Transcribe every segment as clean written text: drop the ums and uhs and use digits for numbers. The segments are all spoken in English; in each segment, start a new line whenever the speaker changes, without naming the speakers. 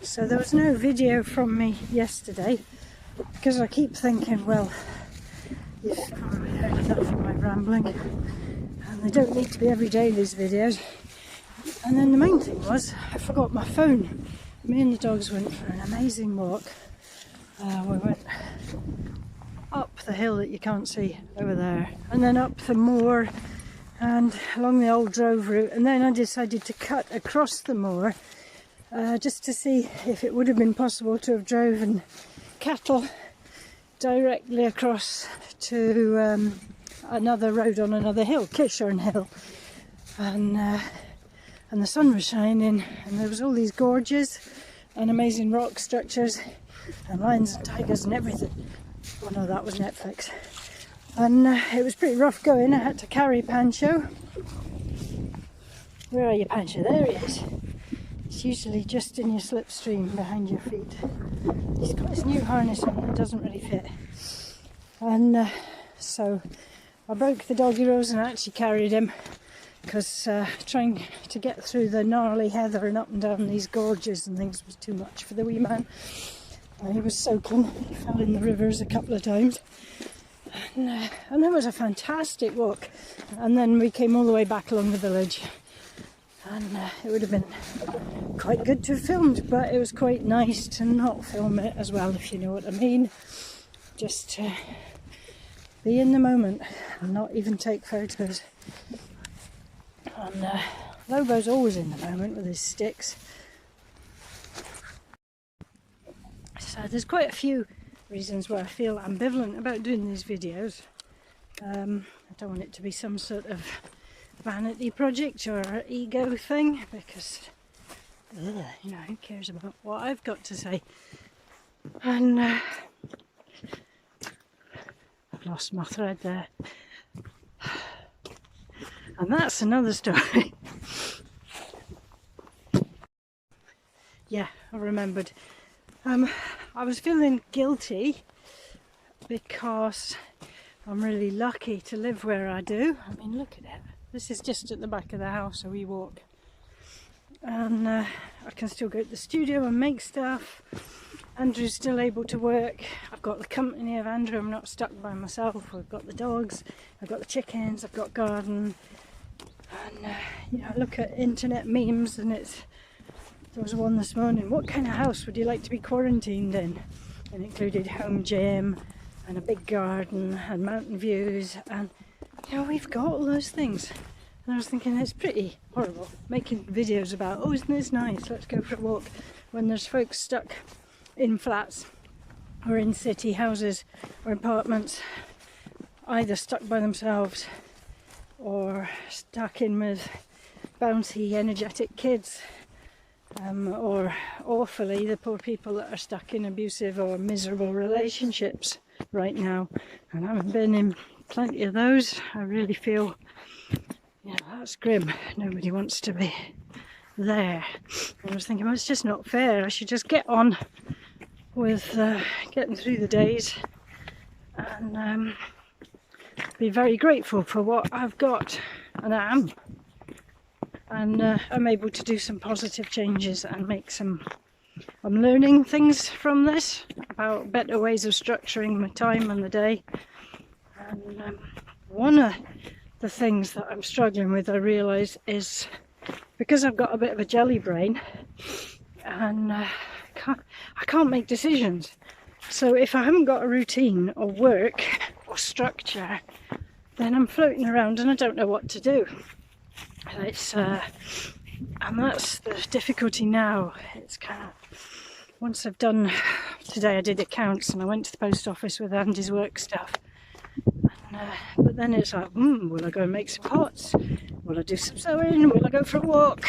So there was no video from me yesterday because I keep thinking, well, you've probably heard enough of my rambling and they don't need to be every day, these videos. And then the main thing was I forgot my phone. Me and the dogs went for an amazing walk. We went up the hill that you can't see over there, and then up the moor and along the old drove route, and then I decided to cut across the moor just to see if it would have been possible to have driven cattle directly across to another road on another hill, Kishorn Hill, and the sun was shining and there was all these gorges and amazing rock structures and lions and tigers and everything. Oh no, that was Netflix. And it was pretty rough going. I had to carry Pancho. Where are you, Pancho? There he is. It's usually just in your slipstream behind your feet. He's got his new harness on, it doesn't really fit. And so I broke the doggy rose and I actually carried him because trying to get through the gnarly heather and up and down these gorges and things was too much for the wee man. He was soaking, he fell in the rivers a couple of times. And that was a fantastic walk. And then we came all the way back along the village. And it would have been quite good to have filmed, but it was quite nice to not film it as well, if you know what I mean. Just to be in the moment and not even take photos. And Lobo's always in the moment with his sticks. So there's quite a few reasons why I feel ambivalent about doing these videos. I don't want it to be some sort of vanity project or ego thing, because you know, who cares about what I've got to say. And I've lost my thread there, and that's another story. Yeah, I remembered. I was feeling guilty because I'm really lucky to live where I do. I mean, look at it. This is just at the back of the house, so we walk. And I can still go to the studio and make stuff. Andrew's still able to work. I've got the company of Andrew. I'm not stuck by myself. We've got the dogs, I've got the chickens, I've got garden. And you know, I look at internet memes and there was one this morning. What kind of house would you like to be quarantined in? And it included home gym and a big garden and mountain views, and you know, we've got all those things. And I was thinking, it's pretty horrible making videos about, oh, isn't this nice, let's go for a walk, when there's folks stuck in flats or in city houses or apartments, either stuck by themselves or stuck in with bouncy, energetic kids. Or awfully, the poor people that are stuck in abusive or miserable relationships right now. And having been in plenty of those, I really feel, you know, that's grim. Nobody wants to be there. And I was thinking, well, it's just not fair. I should just get on with getting through the days and be very grateful for what I've got, and I am. And I'm able to do some positive changes and make some... I'm learning things from this about better ways of structuring my time and the day. And one of the things that I'm struggling with, I realise, is because I've got a bit of a jelly brain and I can't make decisions. So if I haven't got a routine or work or structure, then I'm floating around and I don't know what to do. And that's the difficulty now. It's kind of, once I've done, today I did accounts and I went to the post office with Andy's work stuff. And, but then it's like, will I go and make some pots? Will I do some sewing? Will I go for a walk?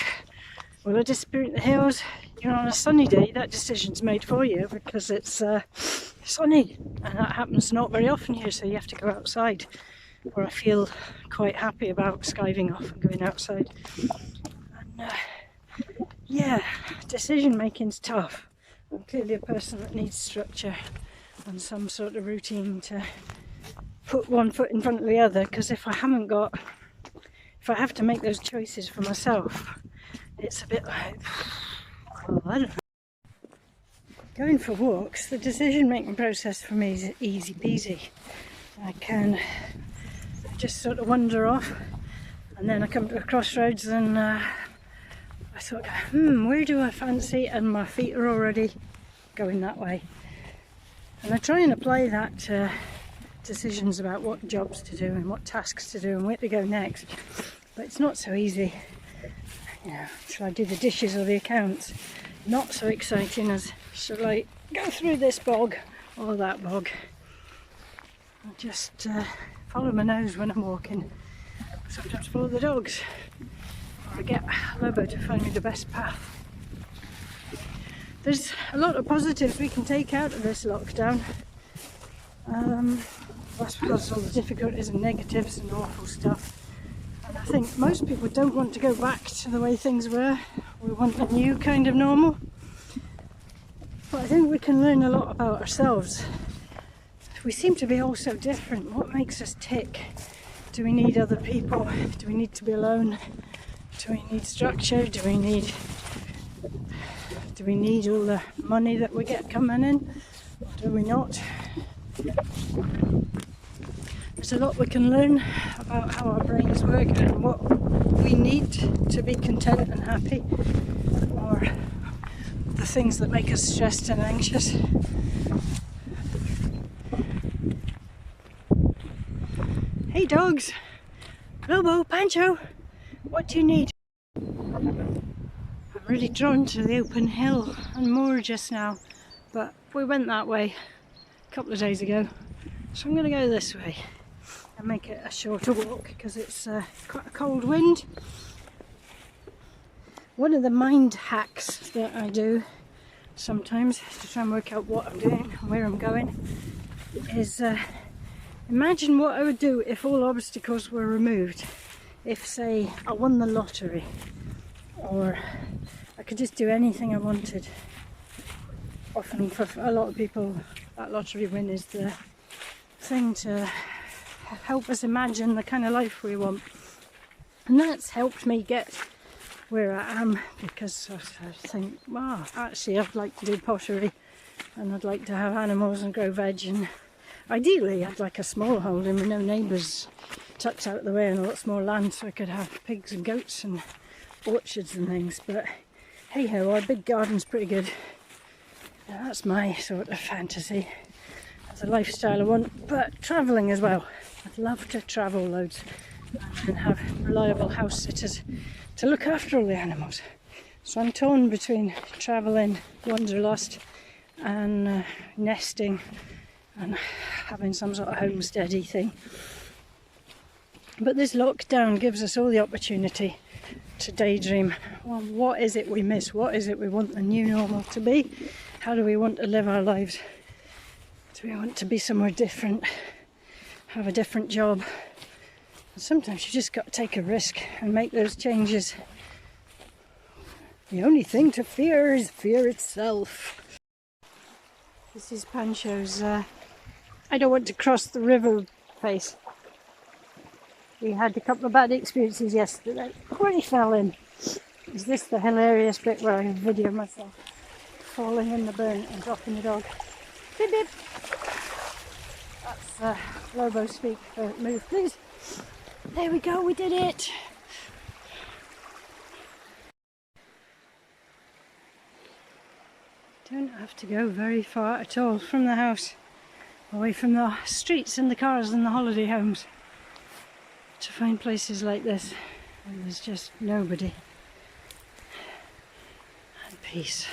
Will I disappear in the hills? You know, on a sunny day, that decision's made for you because it's sunny, and that happens not very often here, so you have to go outside. Or I feel quite happy about skiving off and going outside. And yeah, decision making's tough. I'm clearly a person that needs structure and some sort of routine to put one foot in front of the other, because if I have to make those choices for myself, it's a bit like, Oh, I don't know. Going for walks, the decision-making process for me is easy peasy. I can just sort of wander off, and then I come to a crossroads and I thought, where do I fancy? And my feet are already going that way. And I try and apply that to decisions about what jobs to do and what tasks to do and where to go next. But it's not so easy. You know, shall I do the dishes or the accounts? Not so exciting as shall I go through this bog or that bog. I just follow my nose when I'm walking. Sometimes follow the dogs, or I get Lobo to find me the best path. There's a lot of positives we can take out of this lockdown. That's because all the difficulties and negatives and awful stuff. And I think most people don't want to go back to the way things were. We want a new kind of normal. But I think we can learn a lot about ourselves. We seem to be all so different. What makes us tick? Do we need other people? Do we need to be alone? Do we need structure? Do we need all the money that we get coming in? Or do we not? There's a lot we can learn about how our brains work and what we need to be content and happy, or the things that make us stressed and anxious. Hey dogs! Lobo, Pancho, what do you need? I'm really drawn to the open hill and moor just now, but we went that way a couple of days ago, so I'm going to go this way and make it a shorter walk because it's quite a cold wind. One of the mind hacks that I do sometimes to try and work out what I'm doing and where I'm going is imagine what I would do if all obstacles were removed. If, say, I won the lottery, or I could just do anything I wanted. Often for a lot of people that lottery win is the thing to help us imagine the kind of life we want. And that's helped me get where I am, because I think, wow, actually I'd like to do pottery and I'd like to have animals and grow veg, and ideally I'd like a small holding with no neighbours tucked out of the way and a lot more land so I could have pigs and goats and orchards and things. But hey ho, our big garden's pretty good. Now, that's my sort of fantasy. That's a lifestyle I want, but travelling as well. I'd love to travel loads and have reliable house sitters to look after all the animals. So I'm torn between travelling, wanderlust, and nesting and having some sort of homesteady thing. But this lockdown gives us all the opportunity to daydream. Well, what is it we miss? What is it we want the new normal to be? How do we want to live our lives? Do we want to be somewhere different? Have a different job? And sometimes you just got to take a risk and make those changes. The only thing to fear is fear itself. This is Pancho's I don't want to cross the river face. We had a couple of bad experiences yesterday. Where he fell in. Is this the hilarious bit where I video myself falling in the burn and dropping the dog? Beep beep. That's Lobo speak for move please. There we go, we did it. Don't have to go very far at all from the house, away from the streets and the cars and the holiday homes, to find places like this where there's just nobody and peace.